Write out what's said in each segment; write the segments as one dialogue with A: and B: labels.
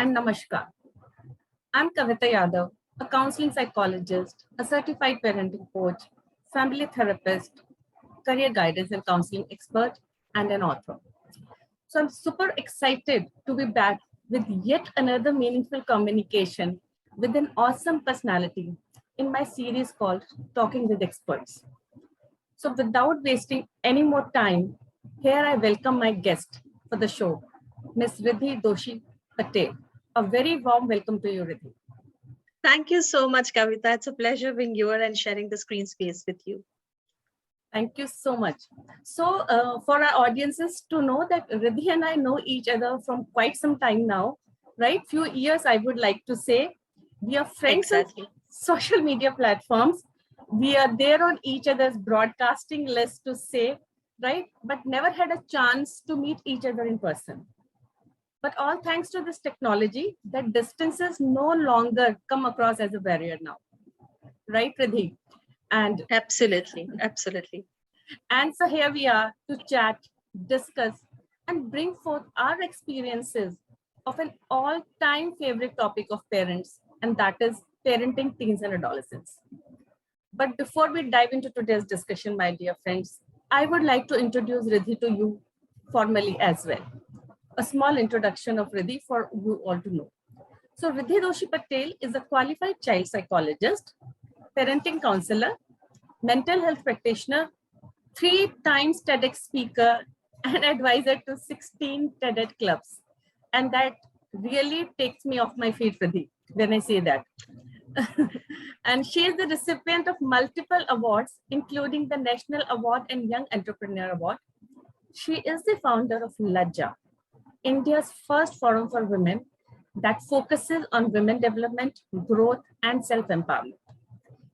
A: and Namaskar. I'm KavitaYadav, a counseling psychologist, a certified parenting coach, family therapist, career guidance and counseling expert, and an author. So I'm super excited to be back with yet another meaningful communication with an awesome personality in my series called Talking with Experts. So without wasting any more time, here I welcome my guest for the show, Ms. Riddhi Doshi Patel. A very warm welcome to you, Riddhi.
B: Thank you so much, Kavita. It's a pleasure being here and sharing the screen space with you.
A: Thank you so much. So for our audiences to know that Riddhi and I know each other from quite some time now, right? Few years, I would like to say. We are friends on social media platforms. We are there on each other's broadcasting list to say, right? But never had a chance to meet each other in person. But all thanks to this technology, that distances no longer come across as a barrier now. Right, Riddhi? And
B: absolutely.
A: And so here we are to chat, discuss, and bring forth our experiences of an all-time favorite topic of parents, and that is parenting teens and adolescents. But before we dive into today's discussion, my dear friends, I would like to introduce Riddhi to you formally as well. A small introduction of Riddhi for you all to know. So Riddhi Doshi Patel is a qualified child psychologist, parenting counselor, mental health practitioner, 3 times TEDx speaker, and advisor to 16 TEDx clubs. And that really takes me off my feet, Riddhi, when I say that. And she is the recipient of multiple awards, including the National Award and Young Entrepreneur Award. She is the founder of Lajja, India's first forum for women that focuses on women development, growth, and self-empowerment.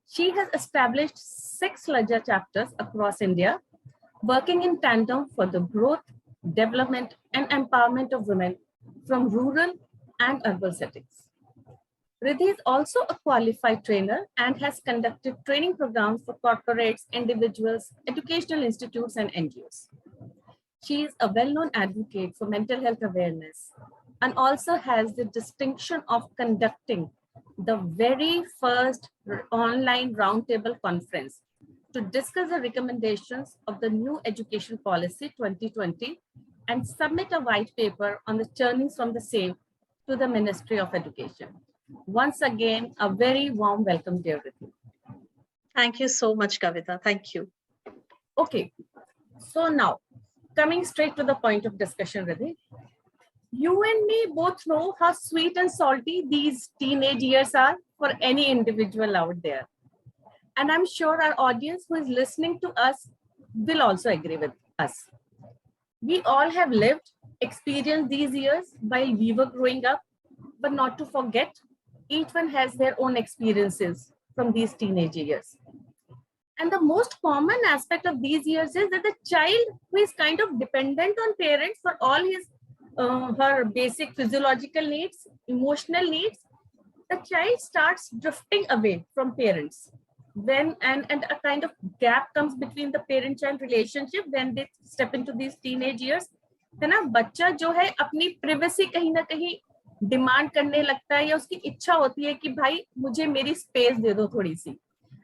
A: She has established 6 Lajja chapters across India, working in tandem for the growth, development, and empowerment of women from rural and urban settings. Riddhi is also a qualified trainer and has conducted training programs for corporates, individuals, educational institutes, and NGOs. She is a well-known advocate for mental health awareness and also has the distinction of conducting the very first online roundtable conference to discuss the recommendations of the new education policy 2020 and submit a white paper on the journeys from the same to the Ministry of Education. Once again, a very warm welcome, dear Riddhi.
B: Thank you so much, Kavita. Thank you.
A: Okay, so now coming straight to the point of discussion, Riddhi. You and me both know how sweet and salty these teenage years are for any individual out there. And I'm sure our audience who is listening to us will also agree with us. We all have lived, experienced these years while we were growing up, but not to forget, each one has their own experiences from these teenage years. And the most common aspect of these years is that the child who is kind of dependent on parents for all his her basic physiological needs, emotional needs, the child starts drifting away from parents. When and a kind of gap comes between the parent-child relationship when they step into these teenage years. है ना, बच्चा जो है अपनी privacy कहीं ना कहीं demand करने लगता है या उसकी इच्छा होती है कि भाई मुझे मेरी स्पेस दे दो थोड़ी सी.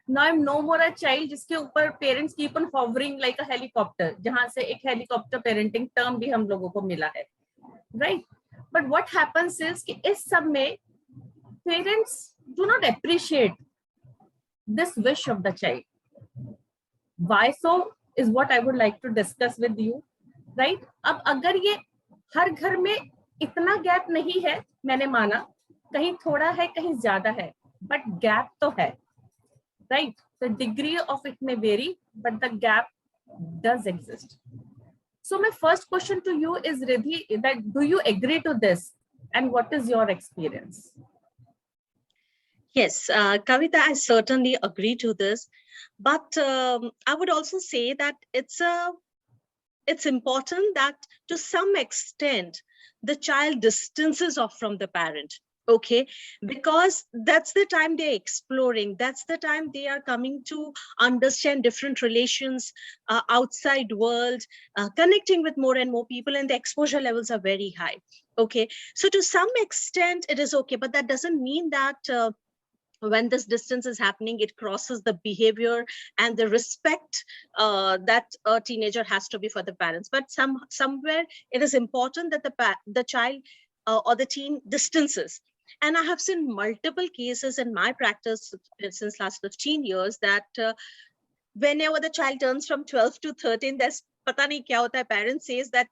A: Now I'm no more a child जिसके ऊपर parents keep on hovering like a helicopter, जहां से एक helicopter parenting term भी हम लोगों को मिला है, right? But what happens is कि इस सब में parents do not appreciate this wish of the child. Why so is what I would like to discuss with you, right? अब अगर ये हर घर में इतना गैप नहीं है, मैंने माना कहीं थोड़ा है कहीं ज्यादा है, but गैप तो है, right? The degree of it may vary, but the gap does exist. So my first question to you is, Riddhi, that do you agree to this, and what is your experience?
B: Yes, Kavita, I certainly agree to this, but I would also say that it's important that to some extent the child distances off from the parent Okay, because that's the time they're exploring, that's the time they are coming to understand different relations, outside world, connecting with more and more people, and the exposure levels are very high. Okay, so to some extent it is okay, but that doesn't mean that when this distance is happening, it crosses the behavior and the respect that a teenager has to be for the parents. But somewhere it is important that the child or the teen distances. And I have seen multiple cases in my practice since last 15 years that whenever the child turns from 12 to 13, there's pata nahi kya hota hai, parents says that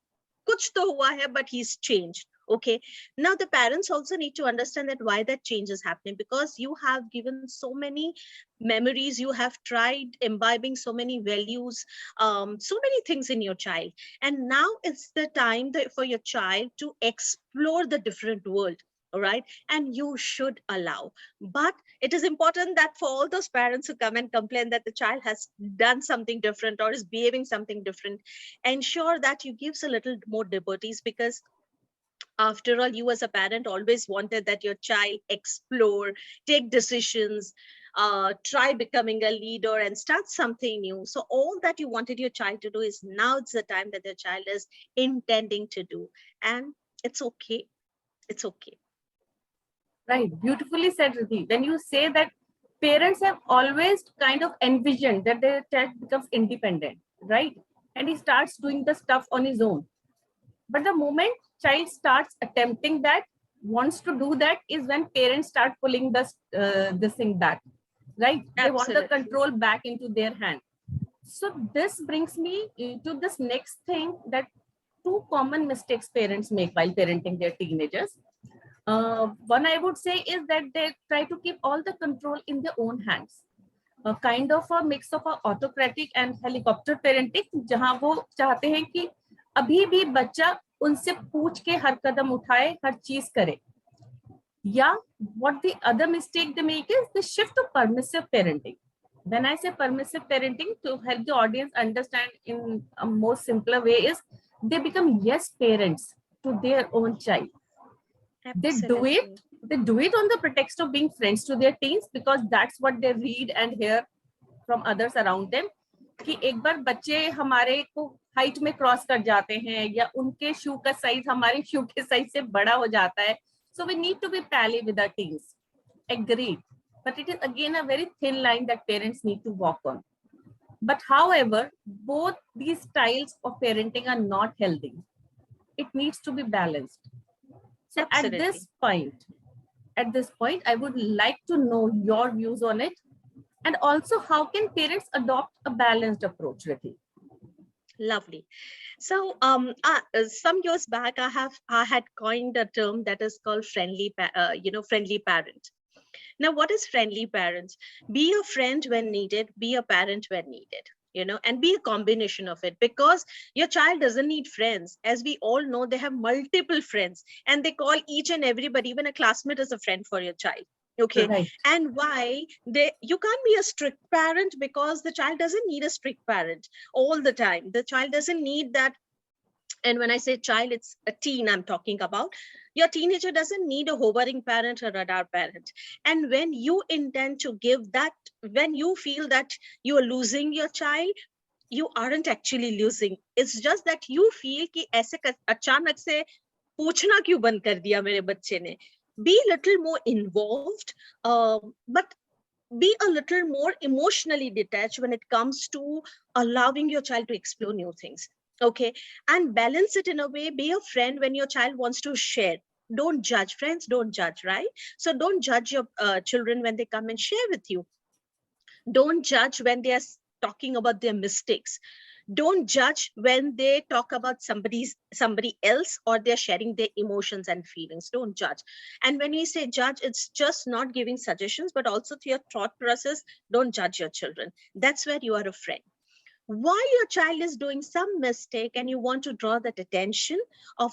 B: kuch to hua hai, but he's changed. Okay, now the parents also need to understand that why that change is happening, because you have given so many memories, you have tried imbibing so many values, so many things in your child, and now it's the time for your child to explore the different world. All right, and you should allow. But it is important that for all those parents who come and complain that the child has done something different or is behaving something different, ensure that you gives a little more liberties, because after all, you as a parent always wanted that your child explore, take decisions, try becoming a leader and start something new. So all that you wanted your child to do is now it's the time that the child is intending to do, and it's okay. It's okay.
A: Right, beautifully said, Riddhi. When you say that parents have always kind of envisioned that their child becomes independent, right? And he starts doing the stuff on his own. But the moment child starts attempting that, wants to do that, is when parents start pulling this thing back, right? They want the
B: Absolutely.
A: control back into their hand. So this brings me to this next thing, that two common mistakes parents make while parenting their teenagers. One I would say is that they try to keep all the control in their own hands. A kind of a mix of a autocratic and helicopter parenting, जहां वो चाहते हैं कि अभी भी बच्चा उनसे पूछ के हर कदम उठाए, हर चीज करे. Yeah, what the other mistake they make is the shift to permissive parenting. When I say permissive parenting, to help the audience understand in a more simpler way, is they become yes parents to their own child. They do it.
B: Absolutely.
A: They do it on the pretext of being friends to their teens, because that's what they read and hear from others around them. कि एक बार बच्चे हमारे को height में cross कर जाते हैं, या उनके शू का साइज हमारे शू के साइज से बड़ा हो जाता है, so we need to be pally with our teens. Agreed. But it is again a very thin line that parents need to walk on. But however, both these styles of parenting are not healthy. It needs to be balanced. So
B: Absolutely.
A: at this point, I would like to know your views on it. And also, how can parents adopt a balanced approach, Rithi?
B: Lovely. So, some years back, I had coined a term that is called friendly parent. Now, what is friendly parents? Be a friend when needed, be a parent when needed, and be a combination of it, because your child doesn't need friends. As we all know, they have multiple friends and they call each and everybody, even a classmate is a friend for your child. Okay.
A: Right.
B: And why you can't be a strict parent, because the child doesn't need a strict parent all the time. The child doesn't need that. And when I say child, it's a teen I'm talking about. Your teenager doesn't need a hovering parent or radar parent. And when you intend to give that, when you feel that you are losing your child, you aren't actually losing. It's just that you feel कि ऐसे अचानक से पूछना क्यों बंद कर दिया मेरे बच्चे ने. Be a little more involved, but be a little more emotionally detached when it comes to allowing your child to explore new things. Okay, and balance it in a way. Be a friend when your child wants to share. Don't judge. Friends don't judge, right? So don't judge your children when they come and share with you. Don't judge when they are talking about their mistakes. Don't judge when they talk about somebody else, or they're sharing their emotions and feelings. Don't judge. And when we say judge, it's just not giving suggestions, but also to your thought process. Don't judge your children. That's where you are a friend. While your child is doing some mistake and you want to draw that attention of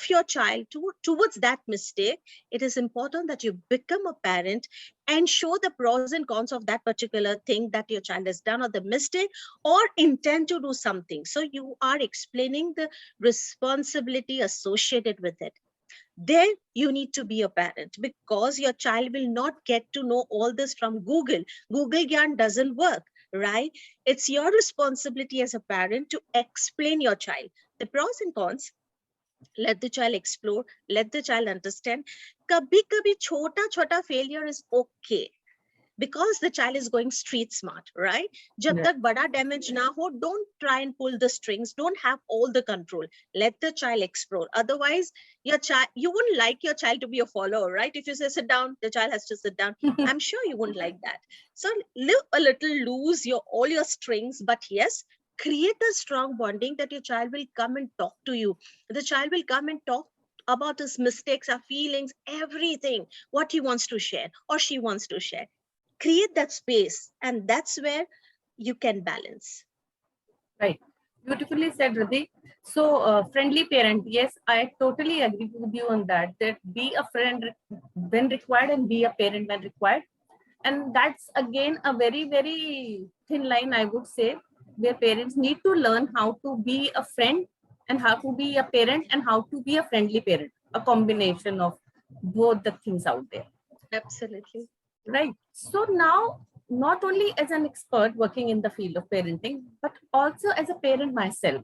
B: your child towards that mistake, it is important that you become a parent and show the pros and cons of that particular thing that your child has done, or the mistake, or intend to do something. So you are explaining the responsibility associated with it. There you need to be a parent, because your child will not get to know all this from Google Gyan doesn't work, right? It's your responsibility as a parent to explain your child the pros and cons. Let the child explore, let the child understand. Kabhi kabhi chota chota failure is okay, because the child is going street smart, right? Jab
A: Yeah.
B: tak bada damage na ho, don't try and pull the strings, don't have all the control. Let the child explore. Otherwise, your child, you wouldn't like your child to be a follower, right? If you say sit down, the child has to sit down. I'm sure you wouldn't like that. So live a little loose your all your strings, but yes, create a strong bonding that your child will come and talk to you. The child will come and talk about his mistakes, our feelings, everything, what he wants to share or she wants to share. Create that space, and that's where you can balance.
A: Right. Beautifully said, Riddhi. So, friendly parent. Yes, I totally agree with you on that. That be a friend when required and be a parent when required. And that's again a very, very thin line, I would say, where parents need to learn how to be a friend and how to be a parent and how to be a friendly parent. A combination of both the things out there.
B: Absolutely.
A: Right. So now, not only as an expert working in the field of parenting, but also as a parent myself,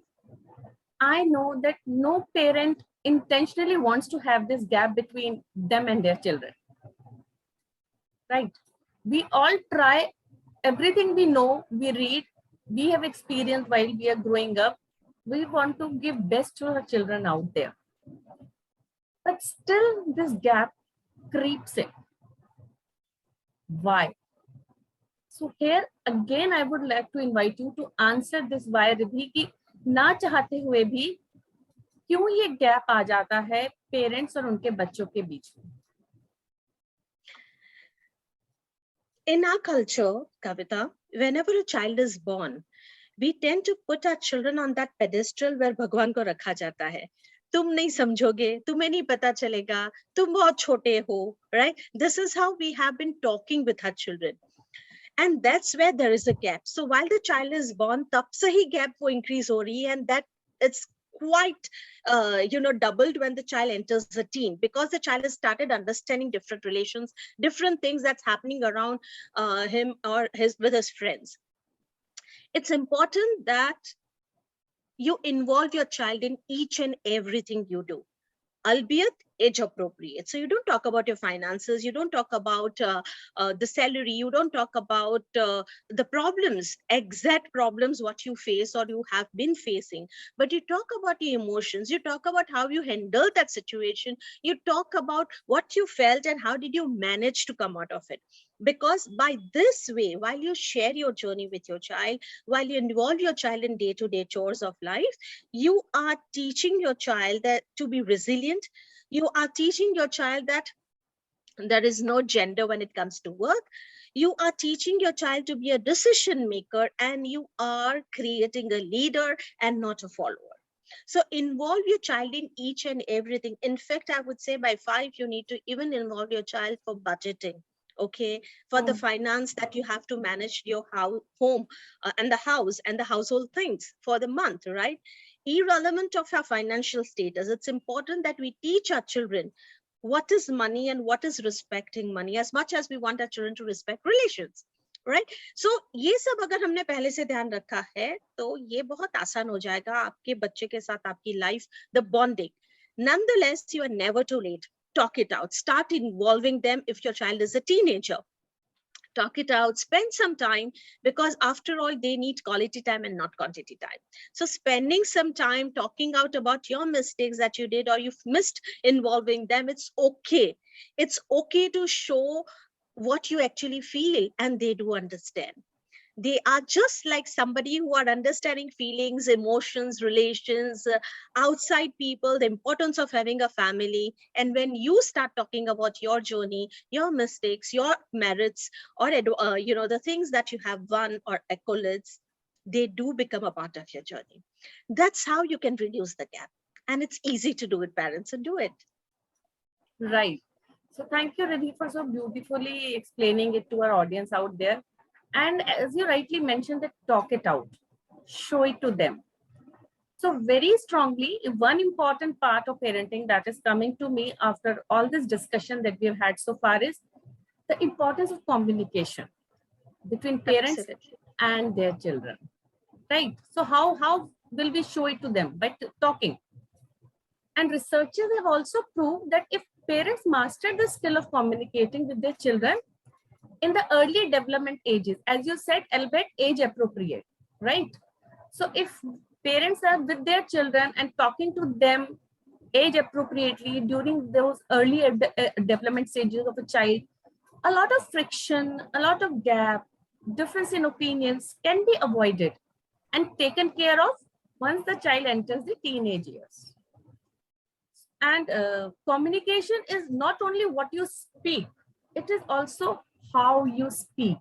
A: I know that no parent intentionally wants to have this gap between them and their children. Right. We all try everything we know, we read, we have experienced while we are growing up. We want to give best to our children out there. But still, this gap creeps in. Why? So here again, I would like to invite you to answer this why, Riddhi, कि ना चाहते हुए भी क्यों ये gap आ जाता है parents और उनके बच्चों के बीच में.
B: In our culture, Kavita, whenever a child is born, we tend to put our children on that pedestal where भगवान को रखा जाता है. तुम नहीं समझोगे, तुम्हें नहीं पता चलेगा, तुम बहुत छोटे हो, right? This is how we have been talking with our children. And that's where there is a gap. So while the child is born, तब से ही gap वो increase हो रही है, and that it's quite doubled when the child enters the teen, because the child has started understanding different relations, different things that's happening around him or his with his friends. It's important that you involve your child in each and everything you do, albeit age appropriate. So you don't talk about your finances, you don't talk about the salary, you don't talk about the problems, exact problems what you face or you have been facing, but you talk about your emotions, you talk about how you handled that situation, you talk about what you felt and how did you manage to come out of it. Because by this way, while you share your journey with your child, while you involve your child in day-to-day chores of life, you are teaching your child that to be resilient. You are teaching your child that there is no gender when it comes to work. You are teaching your child to be a decision maker, and you are creating a leader and not a follower. So involve your child in each and everything. In fact, I would say by 5, you need to even involve your child for budgeting. Okay, for the finance that you have to manage your home and the house and the household things for the month, right? Irrelevant of our financial status, it's important that we teach our children what is money and what is respecting money, as much as we want our children to respect relations, right? So ये सब अगर हमने पहले से ध्यान रखा है तो ये बहुत आसान हो जाएगा आपके बच्चे के साथ आपकी life, the bonding. Nonetheless, you are never too late. Talk it out, start involving them. If your child is a teenager, talk it out, spend some time, because after all, they need quality time and not quantity time. So spending some time talking out about your mistakes that you did or you've missed involving them, it's okay. It's okay to show what you actually feel, and they do understand. They are just like somebody who are understanding feelings, emotions, relations, outside people, the importance of having a family. And when you start talking about your journey, your mistakes, your merits, or the things that you have won or accolades, they do become a part of your journey. That's how you can reduce the gap. And it's easy to do it, parents, and do it.
A: Right. So thank you, Riddhi, for so beautifully explaining it to our audience out there. And as you rightly mentioned, that talk it out, show it to them. So very strongly, one important part of parenting that is coming to me after all this discussion that we've had so far is the importance of communication between parents
B: Absolutely.
A: and their children, right? So how will we show it to them? By talking. And researchers have also proved that if parents master the skill of communicating with their children in the early development ages, as you said, albeit age appropriate, right? So if parents are with their children and talking to them age appropriately during those early development stages of a child, a lot of friction, a lot of gap, difference in opinions can be avoided and taken care of once the child enters the teenage years. And communication is not only what you speak, it is also how you speak.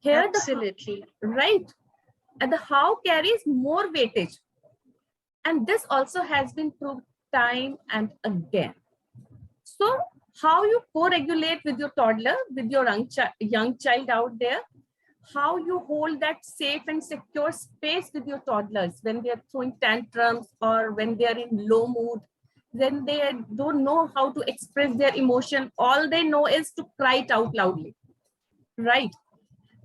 A: Here,
B: Absolutely.
A: right, and the how carries more weightage. And this also has been proved time and again. So, how you co-regulate with your toddler, with your young child out there, how you hold that safe and secure space with your toddlers when they are throwing tantrums or when they are in low mood, when they don't know how to express their emotion. All they know is to cry it out loudly, right?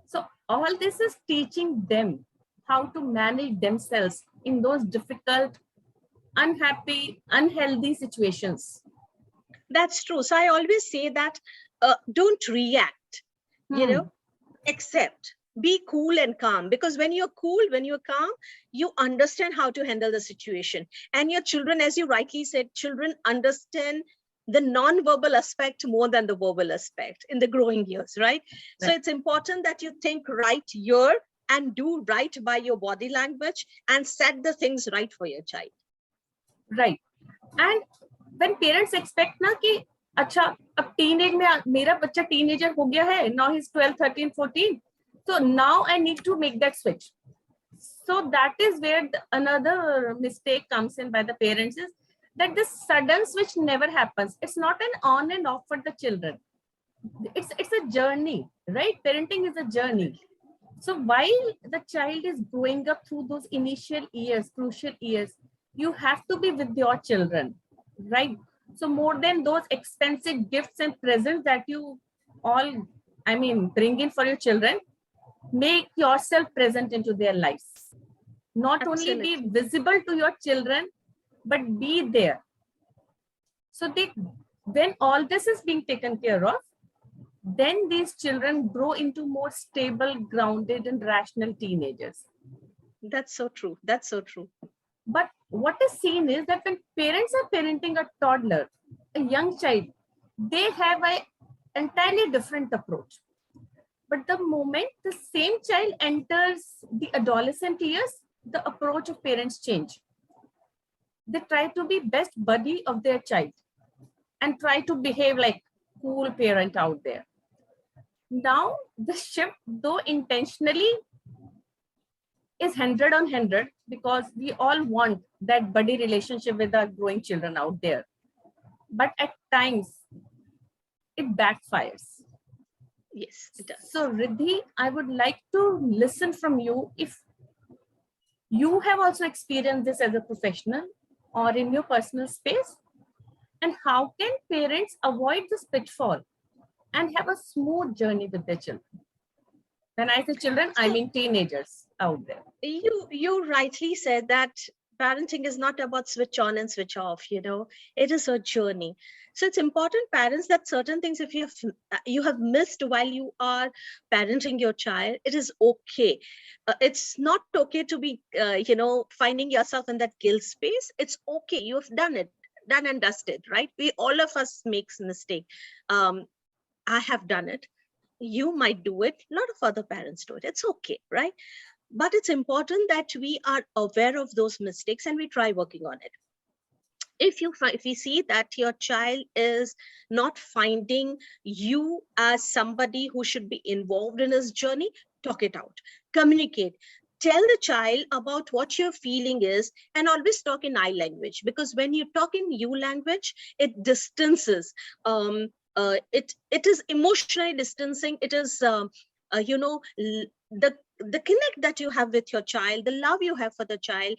A: So all this is teaching them how to manage themselves in those difficult, unhappy, unhealthy situations.
B: That's true. So I always say that don't react, you know,
A: Hmm.
B: accept, be cool and calm. Because when you're cool, when you're calm, you understand how to handle the situation. And your children, as you rightly said, children understand the non-verbal aspect more than the verbal aspect in the growing years, right? So
A: Right.
B: it's important that you think right here and do right by your body language and set the things right for your child.
A: Right. And when parents expect ना कि अच्छा अब teenage में मेरा बच्चा teenager हो गया है, now he's 12, 13, 14, so now I need to make that switch. So that is where another mistake comes in by the parents is that this sudden switch never happens. It's not an on and off for the children. It's a journey, right? Parenting is a journey. So while the child is growing up through those initial years, crucial years, you have to be with your children, right? So more than those expensive gifts and presents that you all, I mean, bring in for your children, make yourself present into their lives. Not only be
B: Absolutely.
A: visible to your children, but be there. So when all this is being taken care of, then these children grow into more stable, grounded, and rational teenagers.
B: That's so true. That's so true.
A: But what is seen is that when parents are parenting a toddler, a young child, they have an entirely different approach. But the moment the same child enters the adolescent years, the approach of parents change. They try to be best buddy of their child and try to behave like cool parent out there. Now the shift, though intentionally, is 100 on 100 because we all want that buddy relationship with our growing children out there. But at times it backfires.
B: Yes, it does.
A: So Riddhi, I would like to listen from you if you have also experienced this as a professional or in your personal space, and how can parents avoid this pitfall and have a smooth journey with their children? When I say children, I
B: So
A: mean teenagers out there.
B: you rightly said that parenting is not about switch on and switch off, it is a journey. So it's important, parents, that certain things, if you have missed while you are parenting your child, it is okay. It's not okay to be finding yourself in that guilt space. It's okay, you have done it, done and dusted, right? We, all of us, makes mistake. I have done it, you might do it, a lot of other parents do it, it's okay, right? But it's important that we are aware of those mistakes and we try working on it. If you see that your child is not finding you as somebody who should be involved in his journey, talk it out, communicate, tell the child about what your feeling is, and always talk in I language, because when you talk in you language, it distances. It is emotionally distancing. It is the the connect that you have with your child, the love you have for the child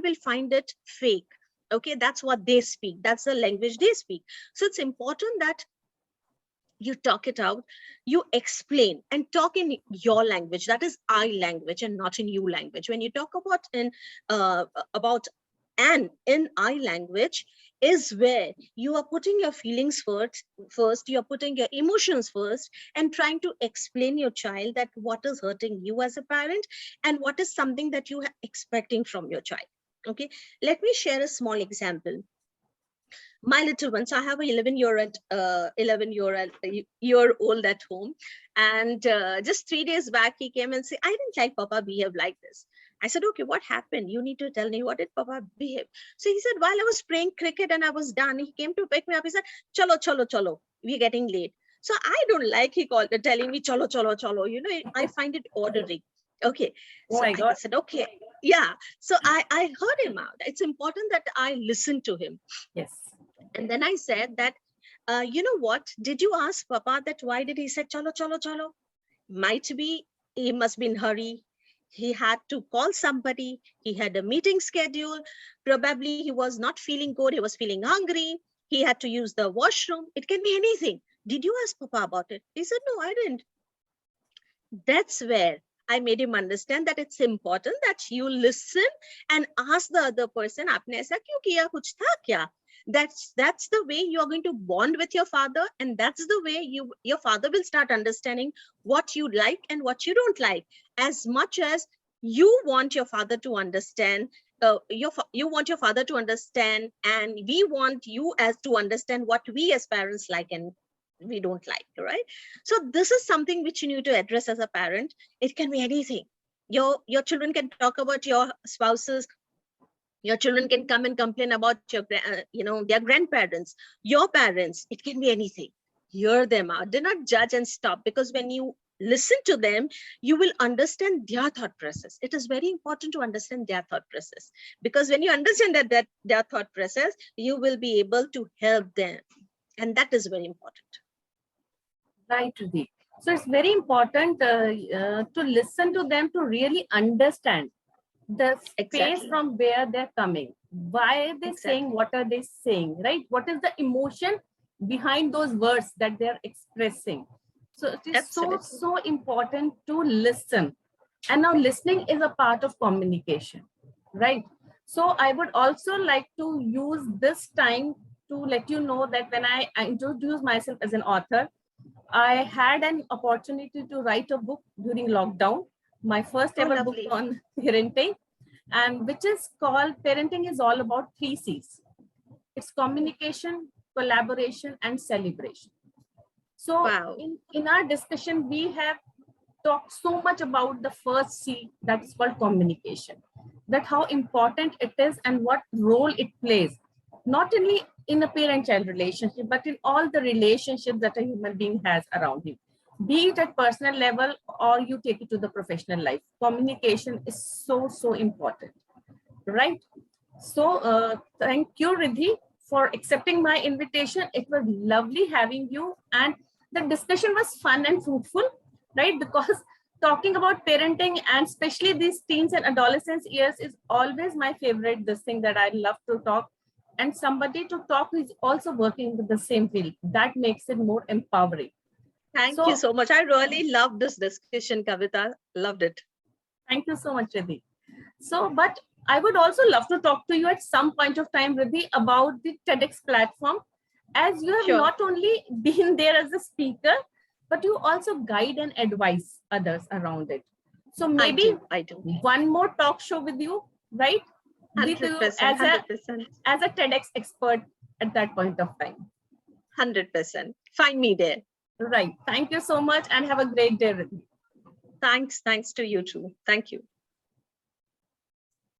B: will find it fake. Okay, that's what they speak. That's the language they speak. So it's important that you talk it out, you explain and talk in your language. That is I language and not in you language. When you talk about and in I language is where you are putting your feelings first, you're putting your emotions first and trying to explain your child that what is hurting you as a parent and what is something that you are expecting from your child. Okay, let me share a small example. My little ones, I have a 11-year-old at home, and just 3 days back he came and said, I didn't like Papa behave like this. I said, okay, what happened? You need to tell me, what did Papa behave? So he said, while I was playing cricket and I was done, he came to pick me up. He said, chalo chalo chalo, we're getting late. So I don't like he called telling me chalo chalo chalo, you know, I find it ordering. Okay,
A: Oh
B: so
A: my
B: I
A: God.
B: said, okay, yeah. So I heard him out. It's important that I listen to him.
A: Yes.
B: And then I said that, you know what? Did you ask Papa that why did he say chalo, chalo, chalo? Might be he must be in hurry. He had to call somebody. He had a meeting schedule. Probably he was not feeling good. He was feeling hungry. He had to use the washroom. It can be anything. Did you ask Papa about it? He said, no, I didn't. That's where I made him understand that it's important that you listen and ask the other person, "Aapne aisa kyun kiya? Kuch tha kya?" That's the way you are going to bond with your father, and that's the way your father will start understanding what you like and what you don't like. As much as you want your father to understand, you want your father to understand, and we want you as to understand what we as parents like and we don't like, right? So this is something which you need to address as a parent. It can be anything. Your children can talk about your spouses. Your children can come and complain about their grandparents, your parents. It can be anything. Hear them out. Do not judge and stop, because when you listen to them, you will understand their thought process. It is very important to understand their thought process, because when you understand that their thought process, you will be able to help them, and that is very important.
A: Right, Riddhi. So it's very important to listen to them to really understand the space
B: Exactly.
A: from where they're coming. Why are they saying what are they saying, right? What is the emotion behind those words that they're expressing? So it is so important to listen. And now listening is a part of communication, right? So I would also like to use this time to let you know that when I introduce myself as an author, I had an opportunity to write a book during lockdown, my first ever book on parenting, and which is called Parenting is All About 3 C's. It's communication, collaboration, and celebration. So
B: Wow.
A: in our discussion, we have talked so much about the first C, that is called communication, that how important it is and what role it plays, not only in a parent-child relationship, but in all the relationships that a human being has around him, be it at personal level or you take it to the professional life. Communication is so important, right? So thank you, Riddhi, for accepting my invitation. It was lovely having you, and the discussion was fun and fruitful, right? Because talking about parenting, and especially these teens and adolescents years, is always my favorite, this thing that I love to talk. And somebody to talk who is also working with the same field, that makes it more empowering.
B: Thank you so much. I really loved this discussion, Kavita. Loved it.
A: Thank you so much, Riddhi. So, but I would also love to talk to you at some point of time, Riddhi, about the TEDx platform, as you have not only been there as a speaker, but you also guide and advise others around it. So maybe
B: I do.
A: One more talk show with you, right?
B: 100%,
A: as a TEDx expert at that point of time.
B: 100%. Find me there.
A: Right. Thank you so much and have a great day, Riddhi.
B: Thanks to you too. Thank you.